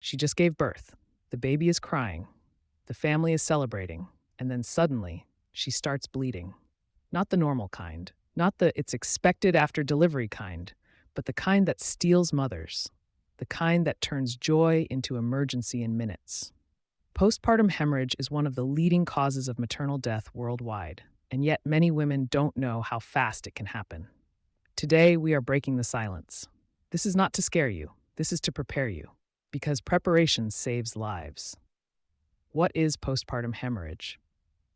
She just gave birth. The baby is crying. The family is celebrating. And then suddenly, she starts bleeding. Not the normal kind, not the it's expected after delivery kind, but the kind that steals mothers, the kind that turns joy into emergency in minutes. Postpartum hemorrhage is one of the leading causes of maternal death worldwide, and yet many women don't know how fast it can happen. Today, we are breaking the silence. This is not to scare you, this is to prepare you, because preparation saves lives. What is postpartum hemorrhage?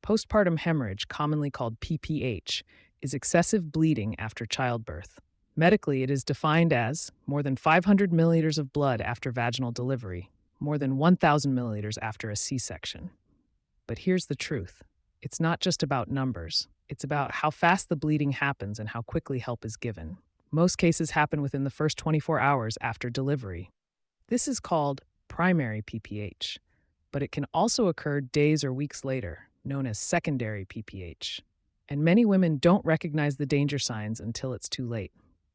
Postpartum hemorrhage, commonly called PPH, is excessive bleeding after childbirth. Medically, it is defined as more than 500 milliliters of blood after vaginal delivery, more than 1,000 milliliters after a C-section. But here's the truth. It's not just about numbers. It's about how fast the bleeding happens and how quickly help is given. Most cases happen within the first 24 hours after delivery. This is called primary PPH, but it can also occur days or weeks later, known as secondary PPH. And many women don't recognize the danger signs until it's too late.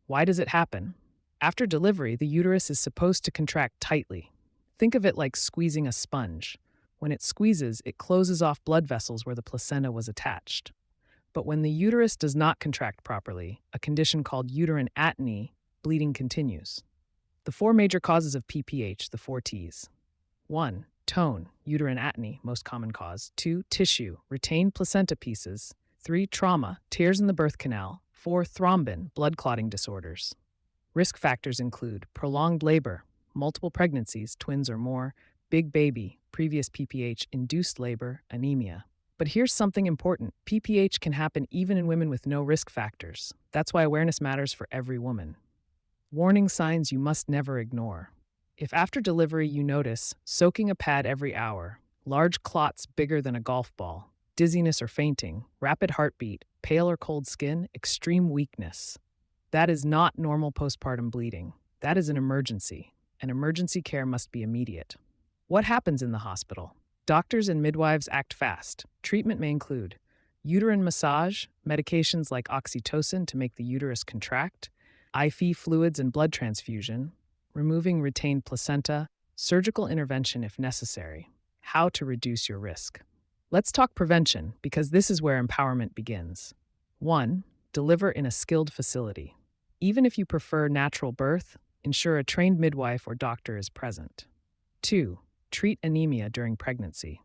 Why does it happen? After delivery, the uterus is supposed to contract tightly. Think of it like squeezing a sponge. When it squeezes, it closes off blood vessels where the placenta was attached. But when the uterus does not contract properly, a condition called uterine atony, bleeding continues. The four major causes of PPH, the four T's. 1. Tone, uterine atony, most common cause. 2. Tissue, retained placenta pieces. 3. Trauma, tears in the birth canal. 4. Thrombin, blood clotting disorders. Risk factors include prolonged labor, multiple pregnancies, twins or more, big baby, previous PPH, induced labor, anemia. But here's something important. PPH can happen even in women with no risk factors. That's why awareness matters for every woman. Warning signs you must never ignore. If after delivery you notice soaking a pad every hour, large clots bigger than a golf ball, dizziness or fainting, rapid heartbeat, pale or cold skin, extreme weakness, that is not normal postpartum bleeding. That is an emergency, and emergency care must be immediate. What happens in the hospital? Doctors and midwives act fast. Treatment may include uterine massage, medications like oxytocin to make the uterus contract, IV fluids and blood transfusion, removing retained placenta, surgical intervention if necessary. How to reduce your risk. Let's talk prevention, because this is where empowerment begins. 1. Deliver in a skilled facility. Even if you prefer natural birth, ensure a trained midwife or doctor is present. 2. Treat anemia during pregnancy.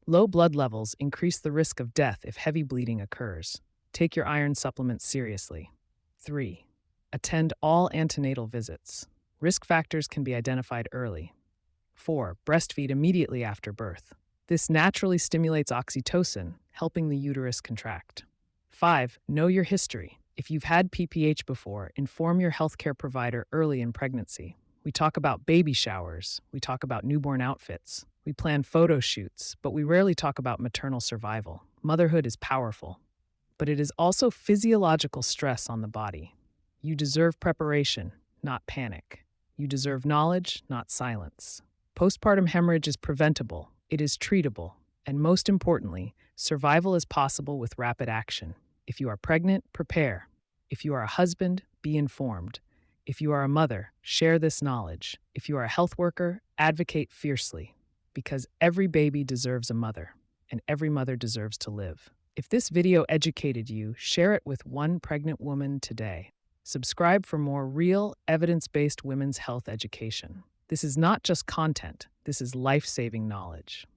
Low blood levels increase the risk of death if heavy bleeding occurs. Take your iron supplements seriously. 3. Attend all antenatal visits. Risk factors can be identified early. 4. Breastfeed immediately after birth. This naturally stimulates oxytocin, helping the uterus contract. 5. Know your history. If you've had PPH before, inform your healthcare provider early in pregnancy. We talk about baby showers. We talk about newborn outfits. We plan photo shoots, but we rarely talk about maternal survival. Motherhood is powerful, but it is also physiological stress on the body. You deserve preparation, not panic. You deserve knowledge, not silence. Postpartum hemorrhage is preventable, it is treatable, and most importantly, survival is possible with rapid action. If you are pregnant, prepare. If you are a husband, be informed. If you are a mother, share this knowledge. If you are a health worker, advocate fiercely. Because every baby deserves a mother, and every mother deserves to live. If this video educated you, share it with one pregnant woman today. Subscribe for more real, evidence-based women's health education. This is not just content, this is life-saving knowledge.